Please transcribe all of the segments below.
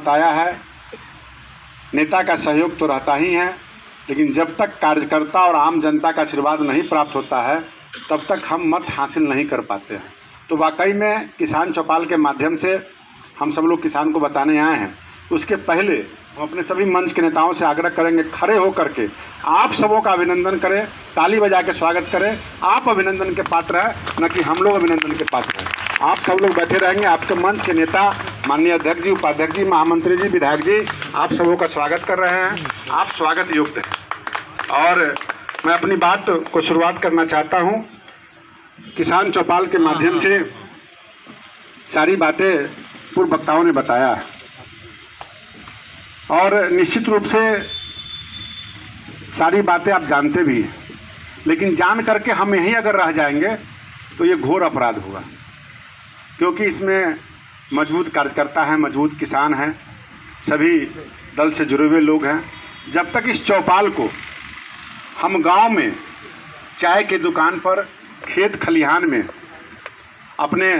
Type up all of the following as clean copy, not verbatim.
बताया है, नेता का सहयोग तो रहता ही है, लेकिन जब तक कार्यकर्ता और आम जनता का आशीर्वाद नहीं प्राप्त होता है तब तक हम मत हासिल नहीं कर पाते हैं। तो वाकई में किसान चौपाल के माध्यम से हम सब लोग किसान को बताने आए हैं। उसके पहले हम अपने सभी मंच के नेताओं से आग्रह करेंगे, खड़े होकर के आप सबों का अभिनंदन करें, ताली बजा के स्वागत करें। आप अभिनंदन के पात्र हैं, न कि हम लोग अभिनंदन के पात्र हैं। आप सब लोग बैठे रहेंगे, आपके मंच के नेता माननीय अध्यक्ष जी, उपाध्यक्ष जी, महामंत्री जी, विधायक जी, आप सबों का स्वागत कर रहे हैं। आप स्वागत योग्य हैं। और मैं अपनी बात को शुरुआत करना चाहता हूं। किसान चौपाल के माध्यम से सारी बातें पूर्व वक्ताओं ने बताया और निश्चित रूप से सारी बातें आप जानते भी हैं, लेकिन जान करके हम यहीं अगर रह जाएंगे तो ये घोर अपराध होगा, क्योंकि इसमें मजबूत कार्यकर्ता हैं, मजबूत किसान हैं, सभी दल से जुड़े हुए लोग हैं। जब तक इस चौपाल को हम गांव में, चाय की दुकान पर, खेत खलिहान में, अपने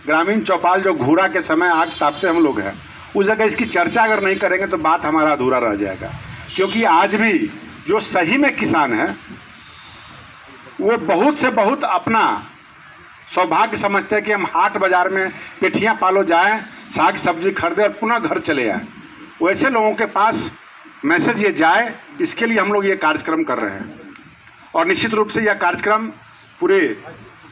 ग्रामीण चौपाल जो घूरा के समय आग तापते हम लोग हैं, उस जगह इसकी चर्चा अगर नहीं करेंगे तो बात हमारा अधूरा रह जाएगा। क्योंकि आज भी जो सही में किसान है वो बहुत से बहुत अपना सौभाग्य समझते हैं कि हम हाट बाजार में पेठियाँ पालो जाएं, साग सब्जी खरीदें और पुनः घर चले आएँ। वैसे लोगों के पास मैसेज ये जाए, इसके लिए हम लोग ये कार्यक्रम कर रहे हैं। और निश्चित रूप से यह कार्यक्रम पूरे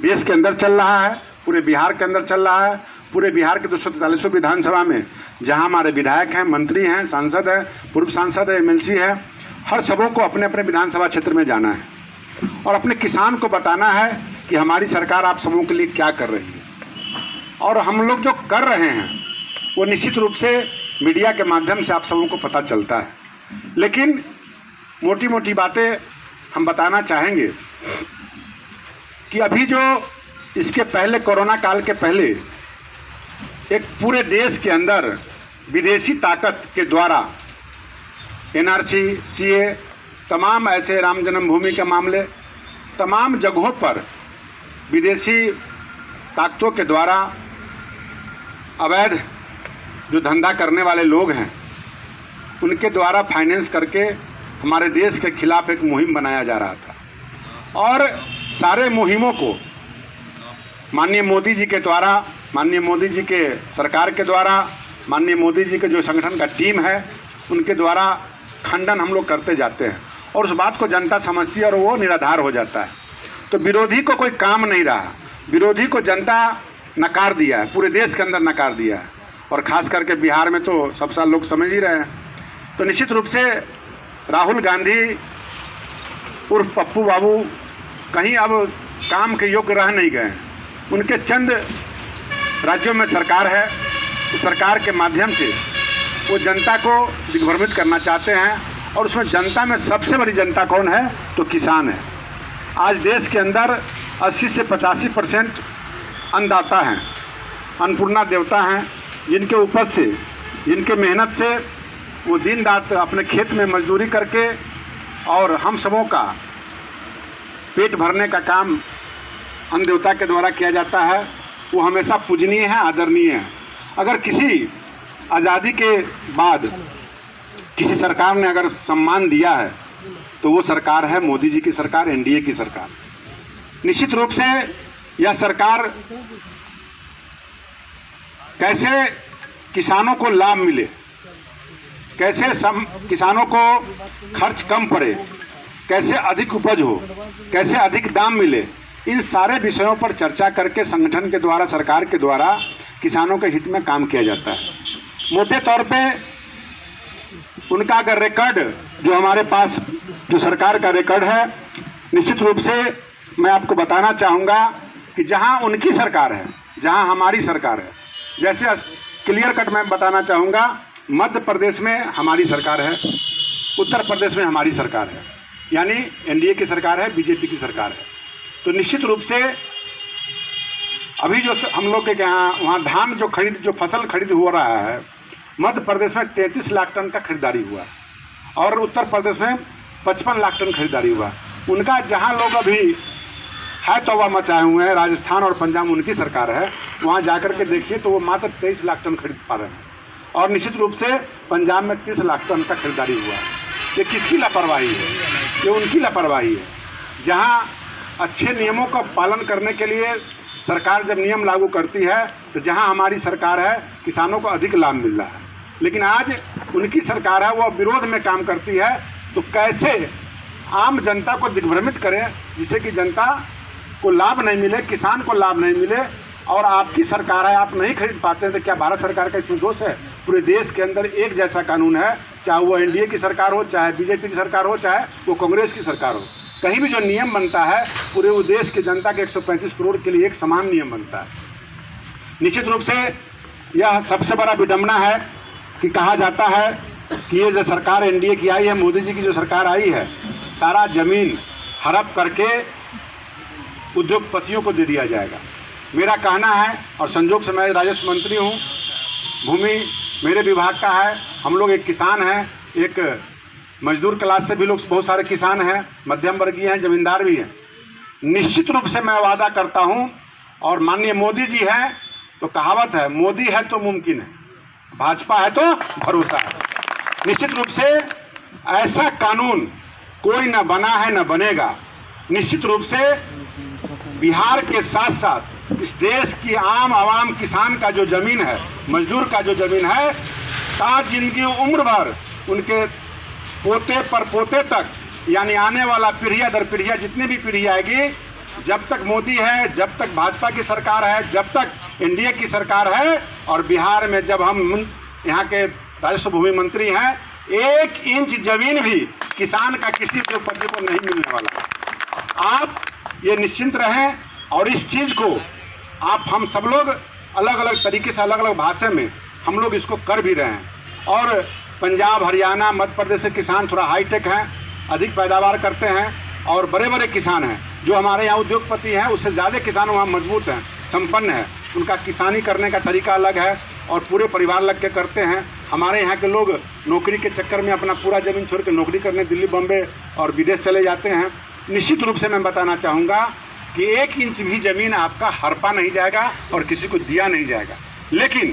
देश के अंदर चल रहा है, पूरे बिहार के अंदर चल रहा है। पूरे बिहार के 243 विधानसभा में जहां हमारे विधायक हैं, मंत्री हैं, सांसद हैं, पूर्व सांसद है, MLC है, हर सबों को अपने अपने विधानसभा क्षेत्र में जाना है और अपने किसान को बताना है कि हमारी सरकार आप सबों के लिए क्या कर रही है। और हम लोग जो कर रहे हैं वो निश्चित रूप से मीडिया के माध्यम से आप सबों को पता चलता है, लेकिन मोटी मोटी बातें हम बताना चाहेंगे कि अभी जो इसके पहले, कोरोना काल के पहले, एक पूरे देश के अंदर विदेशी ताकत के द्वारा NRC, CA, तमाम ऐसे राम जन्मभूमि के मामले, तमाम जगहों पर विदेशी ताकतों के द्वारा अवैध जो धंधा करने वाले लोग हैं उनके द्वारा फाइनेंस करके हमारे देश के खिलाफ एक मुहिम बनाया जा रहा था। और सारे मुहिमों को माननीय मोदी जी के द्वारा, माननीय मोदी जी के सरकार के द्वारा, माननीय मोदी जी के जो संगठन का टीम है उनके द्वारा खंडन हम लोग करते जाते हैं और उस बात को जनता समझती है और वो निराधार हो जाता है। तो विरोधी को कोई काम नहीं रहा, विरोधी को जनता नकार दिया है, पूरे देश के अंदर नकार दिया है और ख़ास करके बिहार में तो सब साल लोग समझ ही रहे हैं। तो निश्चित रूप से राहुल गांधी उर्फ पप्पू बाबू कहीं अब काम के योग्य रह नहीं गए। उनके चंद राज्यों में सरकार है, उस सरकार के माध्यम से वो जनता को दिग्भ्रमित करना चाहते हैं और उसमें जनता में सबसे बड़ी जनता कौन है तो किसान है। आज देश के अंदर 80 से 85% अन्नदाता हैं, अन्नपूर्णा देवता हैं, जिनके उपज से, जिनके मेहनत से वो दिन रात अपने खेत में मजदूरी करके और हम सबों का पेट भरने का काम अन्न देवता के द्वारा किया जाता है। वो हमेशा पूजनीय है, आदरणीय है। अगर किसी आज़ादी के बाद किसी सरकार ने अगर सम्मान दिया है तो वो सरकार है मोदी जी की सरकार, NDA की सरकार। निश्चित रूप से यह सरकार कैसे किसानों को लाभ मिले, कैसे किसानों को खर्च कम पड़े, कैसे अधिक उपज हो, कैसे अधिक दाम मिले, इन सारे विषयों पर चर्चा करके संगठन के द्वारा, सरकार के द्वारा किसानों के हित में काम किया जाता है। मोटे तौर पे उनका अगर रिकॉर्ड जो हमारे पास जो सरकार का रिकॉर्ड है, निश्चित रूप से मैं आपको बताना चाहूँगा कि जहाँ उनकी सरकार है, जहाँ हमारी सरकार है, जैसे क्लियर कट मैं बताना चाहूँगा, मध्य प्रदेश में हमारी सरकार है, उत्तर प्रदेश में हमारी सरकार है, यानी NDA की सरकार है, BJP की सरकार है। तो निश्चित रूप से अभी जो हम लोग के यहाँ वहाँ धान जो फसल खरीद हो रहा है, मध्य प्रदेश में 33 लाख टन का खरीदारी हुआ और उत्तर प्रदेश में 55 लाख टन खरीदारी हुआ। उनका जहाँ लोग अभी है तौबा मचाए हुए हैं, राजस्थान और पंजाब उनकी सरकार है, वहाँ जाकर के देखिए तो वो मात्र 23 लाख टन खरीद पा रहे हैं। और निश्चित रूप से पंजाब में 30 लाख टन तक खरीदारी हुआ। ये किसकी लापरवाही है? ये उनकी लापरवाही है। जहाँ अच्छे नियमों का पालन करने के लिए सरकार जब नियम लागू करती है तो जहाँ हमारी सरकार है किसानों को अधिक लाभ मिल रहा है, लेकिन आज उनकी सरकार है वो विरोध में काम करती है। तो कैसे आम जनता को दिग्भ्रमित करें जिससे कि जनता को लाभ नहीं मिले, किसान को लाभ नहीं मिले, और आपकी सरकार है आप नहीं खरीद पाते हैं, तो क्या भारत सरकार का इसमें दोष है? पूरे देश के अंदर एक जैसा कानून है, चाहे वो एनडीए की सरकार हो, चाहे बीजेपी की सरकार हो, चाहे वो कांग्रेस की सरकार हो। कहीं भी जो नियम बनता है पूरे वो देश की जनता के 135 करोड़ के लिए एक समान नियम बनता है। निश्चित रूप से यह सबसे बड़ा विडंबना है कि कहा जाता है कि ये जो सरकार एनडीए की आई है, मोदी जी की जो सरकार आई है, सारा ज़मीन हड़प करके उद्योगपतियों को दे दिया जाएगा। मेरा कहना है, और संजोग से मैं राजस्व मंत्री हूँ, भूमि मेरे विभाग का है, हम लोग एक किसान हैं, एक मजदूर क्लास से भी लोग बहुत सारे किसान हैं, मध्यम वर्गीय हैं, जमींदार भी हैं। निश्चित रूप से मैं वादा करता हूँ, और माननीय मोदी जी हैं तो कहावत है, मोदी है तो मुमकिन है, भाजपा है तो भरोसा है। निश्चित रूप से ऐसा कानून कोई न बना है न बनेगा। निश्चित रूप से बिहार के साथ साथ इस देश की आम आवाम किसान का जो ज़मीन है, मजदूर का जो ज़मीन है, ताज जिंदगी उम्र भर उनके पोते पर पोते तक, यानी आने वाला पीढ़िया दर पीढ़िया जितनी भी पीढ़ी आएगी, जब तक मोदी है, जब तक भाजपा की सरकार है, जब तक एनडीए की सरकार है, और बिहार में जब हम यहाँ के राजस्व भूमि मंत्री हैं, 1 इंच जमीन भी किसान का किसी उद्योगपति को नहीं मिलने वाला। आप ये निश्चिंत रहें, और इस चीज़ को आप हम सब लोग अलग अलग तरीके से अलग अलग भाषा में हम लोग इसको कर भी रहे हैं। और पंजाब, हरियाणा, मध्य प्रदेश के किसान थोड़ा हाईटेक हैं, अधिक पैदावार करते हैं, और बड़े बड़े किसान हैं। जो हमारे यहाँ उद्योगपति हैं उससे ज़्यादा किसान वहाँ मजबूत हैं, संपन्न हैं, उनका किसानी करने का तरीका अलग है, और पूरे परिवार लग के करते हैं। हमारे यहाँ के लोग नौकरी के चक्कर में अपना पूरा ज़मीन छोड़ के नौकरी करने दिल्ली, बम्बे और विदेश चले जाते हैं। निश्चित रूप से मैं बताना चाहूँगा कि 1 इंच भी ज़मीन आपका हड़पा नहीं जाएगा और किसी को दिया नहीं जाएगा। लेकिन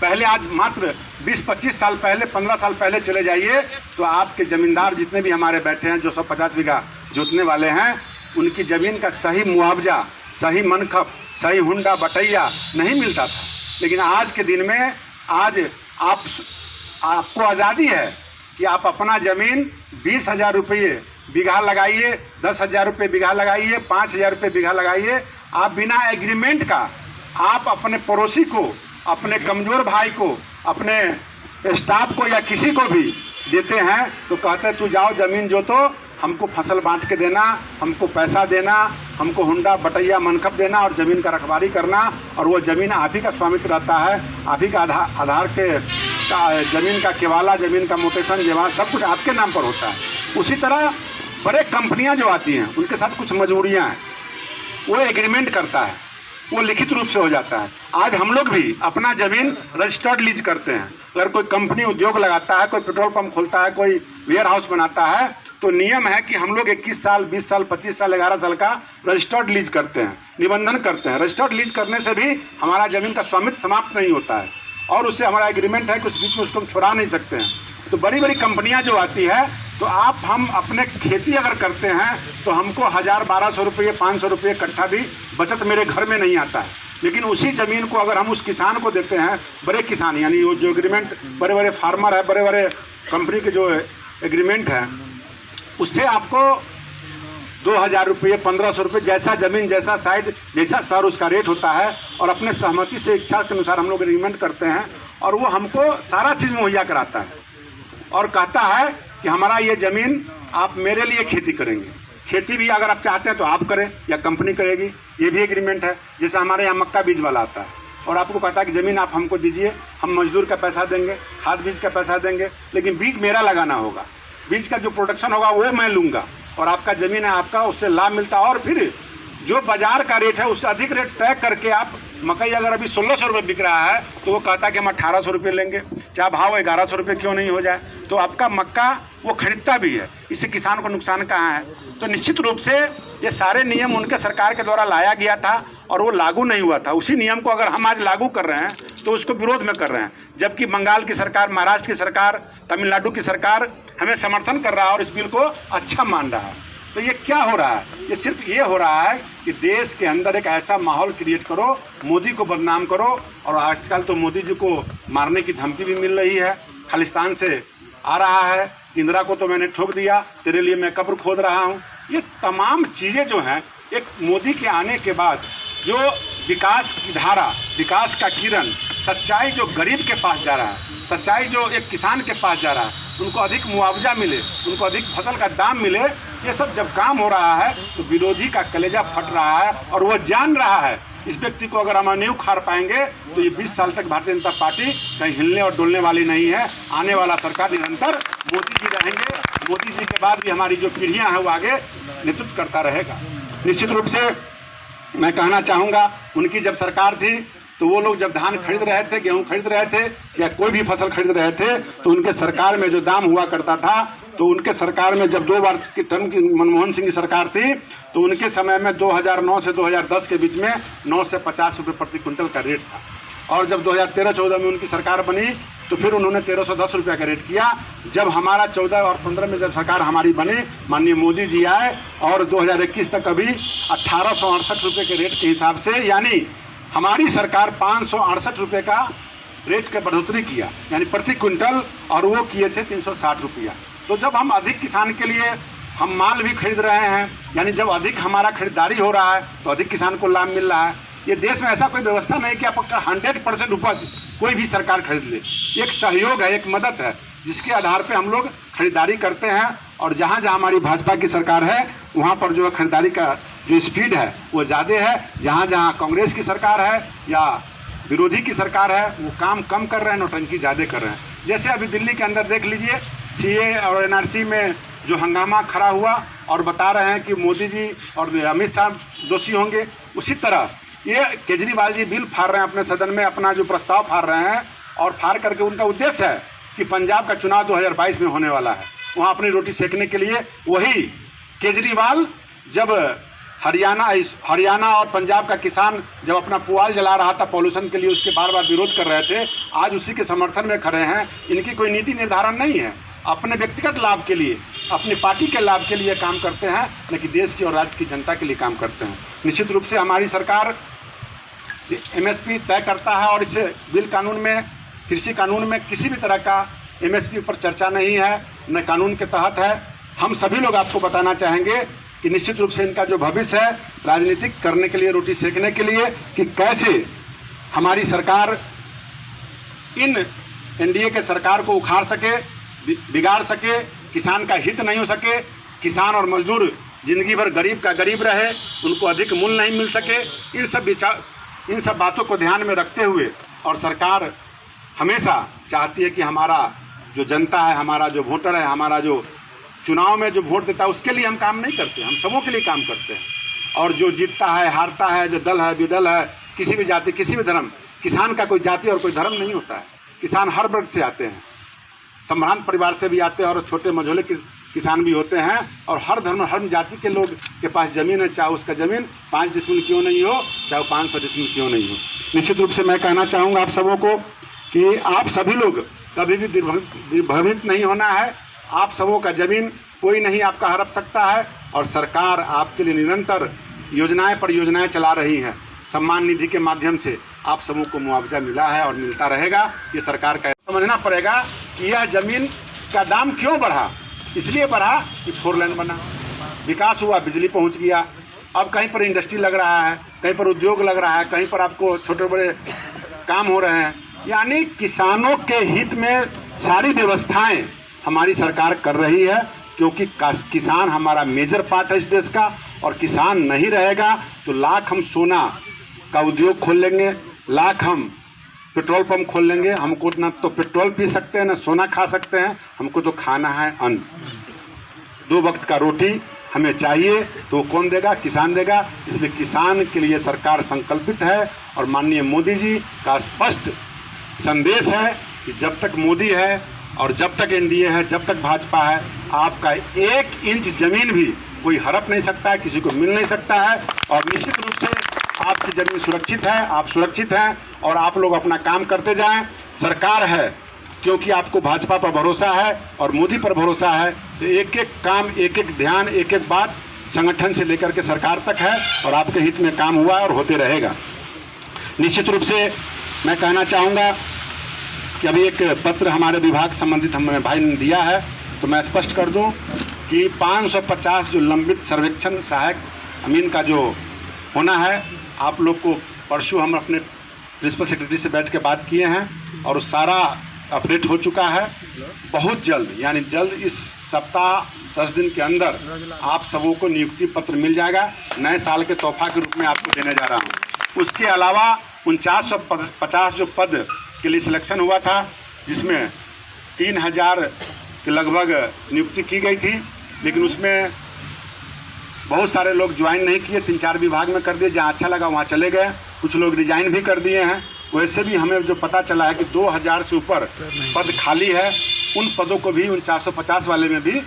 पहले आज मात्र 20-25 साल पहले, 15 साल पहले चले जाइए तो आपके ज़मींदार जितने भी हमारे बैठे हैं जो 150 बीघा जोतने वाले हैं, उनकी ज़मीन का सही मुआवजा, सही मनखप, सही हुंडा बटैया नहीं मिलता था। लेकिन आज के दिन में आज आपको आज़ादी है कि आप अपना ज़मीन 20,000 रुपये बीघा लगाइए, 10,000 रुपये बीघा लगाइए, 5,000 रुपये बीघा लगाइए। आप बिना एग्रीमेंट का आप अपने पड़ोसी को, अपने कमज़ोर भाई को, अपने स्टाफ को या किसी को भी देते हैं तो कहते हैं तू जाओ ज़मीन जोतो, हमको फसल बांट के देना, हमको पैसा देना, हमको हुंडा बटैया मनखब देना और ज़मीन का रखवाली करना, और वो ज़मीन आप ही का स्वामित्व रहता है, आप ही का आधार के ज़मीन का केवाला, ज़मीन का मोटेशन, जेवा सब कुछ आपके नाम पर होता है। उसी तरह बड़े कंपनियां जो आती हैं उनके साथ कुछ मजबूरियां हैं, वो एग्रीमेंट करता है, वो लिखित रूप से हो जाता है। आज हम लोग भी अपना ज़मीन रजिस्टर्ड लीज करते हैं। अगर कोई कंपनी उद्योग लगाता है, कोई पेट्रोल पंप खोलता है, कोई वेयर हाउस बनाता है, तो नियम है कि हम लोग 21 साल, 20 साल, 25 साल, 11 साल का रजिस्टर्ड लीज करते हैं, निबंधन करते हैं। रजिस्टर्ड लीज करने से भी हमारा ज़मीन का स्वामित्व समाप्त नहीं होता है, और उससे हमारा एग्रीमेंट है कि उस बीच में उसको हम छुड़ा नहीं सकते हैं। तो बड़ी बड़ी कंपनियां जो आती है, तो हम अपने खेती अगर करते हैं तो हमको 1,000-1,200 रुपये, 500 रुपये कट्ठा भी बचत मेरे घर में नहीं आता है। लेकिन उसी ज़मीन को अगर हम उस किसान को देते हैं, बड़े किसान यानी वो जो एग्रीमेंट, बड़े बड़े फार्मर है, बड़े बड़े कंपनी के जो एग्रीमेंट है, उससे आपको 2,000 रुपये, 1,500 रुपये, जैसा ज़मीन, जैसा साइड, जैसा शहर, उसका रेट होता है। और अपने सहमति से, इच्छा के अनुसार हम लोग एग्रीमेंट करते हैं, और वो हमको सारा चीज़ मुहैया कराता है और कहता है कि हमारा ये ज़मीन आप मेरे लिए खेती करेंगे। खेती भी अगर आप चाहते हैं तो आप करें या कंपनी करेगी, ये भी एग्रीमेंट है। जैसे हमारे यहाँ मक्का बीज वाला आता है और आपको कहता है कि ज़मीन आप हमको दीजिए, हम मजदूर का पैसा देंगे, खाद बीज का पैसा देंगे, लेकिन बीज मेरा लगाना होगा, बीज का जो प्रोडक्शन होगा वो मैं लूँगा, और आपका ज़मीन है आपका, उससे लाभ मिलता है। और फिर जो बाजार का रेट है उससे अधिक रेट तय करके आप, मकई अगर अभी 1,600 रुपये बिक रहा है तो वो कहता है कि हम 1,800 रुपये लेंगे, चाहे भाव 1,100 रुपये क्यों नहीं हो जाए। तो आपका मक्का वो खरीदता भी है, इससे किसान को नुकसान कहाँ है। तो निश्चित रूप से ये सारे नियम उनके सरकार के द्वारा लाया गया था और वो लागू नहीं हुआ था। उसी नियम को अगर हम आज लागू कर रहे हैं तो उसको विरोध में कर रहे हैं, जबकि बंगाल की सरकार, महाराष्ट्र की सरकार, तमिलनाडु की सरकार हमें समर्थन कर रहा है और इस बिल को अच्छा मान रहा है। तो ये क्या हो रहा है? ये सिर्फ ये हो रहा है कि देश के अंदर एक ऐसा माहौल क्रिएट करो, मोदी को बदनाम करो। और आजकल तो मोदी जी को मारने की धमकी भी मिल रही है, खालिस्तान से आ रहा है, इंदिरा को तो मैंने ठोक दिया, तेरे लिए मैं कब्र खोद रहा हूँ। ये तमाम चीज़ें जो हैं, एक मोदी के आने के बाद जो विकास की धारा, विकास का किरण, सच्चाई जो गरीब के पास जा रहा है, सच्चाई जो एक किसान के पास जा रहा है, उनको अधिक मुआवजा मिले, उनको अधिक फसल का दाम मिले, ये सब जब काम हो रहा है तो विरोधी का कलेजा फट रहा है। और वो जान रहा है इस व्यक्ति को अगर हम नहीं उखाड़ पाएंगे तो ये 20 साल तक भारतीय जनता पार्टी कहीं हिलने और डुलने वाली नहीं है। आने वाला सरकार निरंतर मोदी जी रहेंगे, मोदी जी के बाद भी हमारी जो पीढ़ियाँ हैं वो आगे नेतृत्व करता रहेगा। निश्चित रूप से मैं कहना चाहूँगा, उनकी जब सरकार थी तो वो लोग जब धान खरीद रहे थे, गेहूं खरीद रहे थे या कोई भी फसल खरीद रहे थे, तो उनके सरकार में जो दाम हुआ करता था, तो उनके सरकार में जब 2 बार की टर्म की मनमोहन सिंह की सरकार थी तो उनके समय में 2009 से 2010 के बीच में 9 से 50 रुपये प्रति क्विंटल का रेट था। और जब 2013-14 में उनकी सरकार बनी तो फिर उन्होंने 1310 रुपये का रेट किया। जब हमारा 14 और 15 में जब सरकार हमारी बनी, माननीय मोदी जी आए और 2021 तक अभी 1868 रुपये के रेट के हिसाब से, यानी हमारी सरकार 568 रुपये का रेट का बढ़ोतरी किया, यानी प्रति क्विंटल, और वो किए थे 360 रुपया। तो जब हम अधिक किसान के लिए हम माल भी खरीद रहे हैं, यानी जब अधिक हमारा खरीदारी हो रहा है तो अधिक किसान को लाभ मिल रहा है। ये देश में ऐसा कोई व्यवस्था नहीं कि आपका 100% उपज कोई भी सरकार खरीद ले। एक सहयोग है, एक मदद है, जिसके आधार पे हम लोग खरीदारी करते हैं। और जहाँ जहाँ हमारी भाजपा की सरकार है वहाँ पर जो है खरीदारी का जो स्पीड है वो ज़्यादा है। जहाँ जहाँ कांग्रेस की सरकार है या विरोधी की सरकार है वो काम कम कर रहे हैं, नौटंकी ज़्यादा कर रहे हैं। जैसे अभी दिल्ली के अंदर देख लीजिए, सीए और एनआरसी में जो हंगामा खड़ा हुआ और बता रहे हैं कि मोदी जी और अमित शाह दोषी होंगे, उसी तरह ये केजरीवाल जी बिल फाड़ रहे हैं अपने सदन में, अपना जो प्रस्ताव फाड़ रहे हैं। और फाड़ करके उनका उद्देश्य है कि पंजाब का चुनाव 2022 में होने वाला है, वहाँ अपनी रोटी सेकने के लिए वही केजरीवाल जब हरियाणा और पंजाब का किसान जब अपना पुआल जला रहा था पॉल्यूशन के लिए, उसके बार बार विरोध कर रहे थे, आज उसी के समर्थन में खड़े हैं। इनकी कोई नीति निर्धारण नहीं है, अपने व्यक्तिगत लाभ के लिए, अपनी पार्टी के लाभ के लिए काम करते हैं, लेकिन देश की और राज्य की जनता के लिए काम करते हैं। निश्चित रूप से हमारी सरकार एमएसपी तय करता है और इस बिल कानून में, कृषि कानून में किसी भी तरह का एमएसपी पर चर्चा नहीं है, न कानून के तहत है। हम सभी लोग आपको बताना चाहेंगे कि निश्चित रूप से इनका जो भविष्य है राजनीतिक करने के लिए, रोटी सेकने के लिए, कि कैसे हमारी सरकार इन एनडीए के सरकार को उखाड़ सके, बिगाड़ सके, किसान का हित नहीं हो सके, किसान और मजदूर जिंदगी भर गरीब का गरीब रहे, उनको अधिक मूल्य नहीं मिल सके। इन सब बातों को ध्यान में रखते हुए और सरकार हमेशा चाहती है कि हमारा जो जनता है, हमारा जो वोटर है, हमारा जो चुनाव में जो वोट देता है उसके लिए हम काम नहीं करते, हम सबों के लिए काम करते हैं। और जो जीतता है, हारता है, जो दल है, विदल है, किसी भी जाति, किसी भी धर्म, किसान का कोई जाति और कोई धर्म नहीं होता है। किसान हर वर्ग से आते हैं, संभ्रांत परिवार से भी आते हैं और छोटे मझोले किसान भी होते हैं। और हर धर्म, हर जाति के लोग के पास ज़मीन है, चाहे उसका ज़मीन 5 डिसमिल क्यों नहीं हो, चाहे 500 डिसमिल क्यों नहीं हो। निश्चित रूप से मैं कहना चाहूँगा आप सबों को कि आप सभी लोग कभी भी भ्रमित नहीं होना है। आप सबों का ज़मीन कोई नहीं आपका हड़प सकता है और सरकार आपके लिए निरंतर योजनाएं पर योजनाएं चला रही है। सम्मान निधि के माध्यम से आप सबों को मुआवजा मिला है और मिलता रहेगा। ये सरकार का समझना पड़ेगा कि यह ज़मीन का दाम क्यों बढ़ा। इसलिए बढ़ा कि 4 लेन बना, विकास हुआ, बिजली पहुंच गया, अब कहीं पर इंडस्ट्री लग रहा है, कहीं पर उद्योग लग रहा है, कहीं पर आपको छोटे बड़े काम हो रहे हैं। यानी किसानों के हित में सारी व्यवस्थाएं हमारी सरकार कर रही है, क्योंकि किसान हमारा मेजर पार्ट है इस देश का। और किसान नहीं रहेगा तो लाख हम सोना का उद्योग खोल लेंगे, लाख हम पेट्रोल पंप खोल लेंगे, हमको ना तो पेट्रोल पी सकते हैं ना सोना खा सकते हैं, हमको तो खाना है अन्न। 2 वक्त का रोटी हमें चाहिए तो कौन देगा? किसान देगा। इसलिए किसान के लिए सरकार संकल्पित है और माननीय मोदी जी का स्पष्ट संदेश है कि जब तक मोदी है और जब तक एनडीए है, जब तक भाजपा है, आपका 1 इंच ज़मीन भी कोई हड़प नहीं सकता है, किसी को मिल नहीं सकता है। और निश्चित रूप से आपकी ज़मीन सुरक्षित है, आप सुरक्षित हैं और आप लोग अपना काम करते जाएं। सरकार है, क्योंकि आपको भाजपा पर भरोसा है और मोदी पर भरोसा है, तो एक एक काम, एक एक ध्यान, एक एक बात संगठन से लेकर के सरकार तक है और आपके हित में काम हुआ और होते रहेगा। निश्चित रूप से मैं कहना चाहूँगा कि अभी एक पत्र हमारे विभाग संबंधित हमें भाई ने दिया है, तो मैं स्पष्ट कर दूं कि 550 जो लंबित सर्वेक्षण सहायक अमीन का जो होना है, आप लोग को परसों हम अपने प्रिंसिपल सेक्रेटरी से बैठ के बात किए हैं और सारा अपडेट हो चुका है। बहुत जल्द, यानी जल्द, इस सप्ताह 10 दिन के अंदर आप सबों को नियुक्ति पत्र मिल जाएगा। नए साल के तोहफा के रूप में आपको देने जा रहा हूँ। उसके अलावा 4950 जो पद के लिए सिलेक्शन हुआ था, जिसमें 3000 के लगभग नियुक्ति की गई थी, लेकिन उसमें बहुत सारे लोग ज्वाइन नहीं किए, 3-4 विभाग में कर दिए, जहाँ अच्छा लगा वहाँ चले गए, कुछ लोग रिजाइन भी कर दिए हैं। वैसे भी हमें जो पता चला है कि 2000 से ऊपर पद खाली है, उन पदों को भी 4950 वाले में भी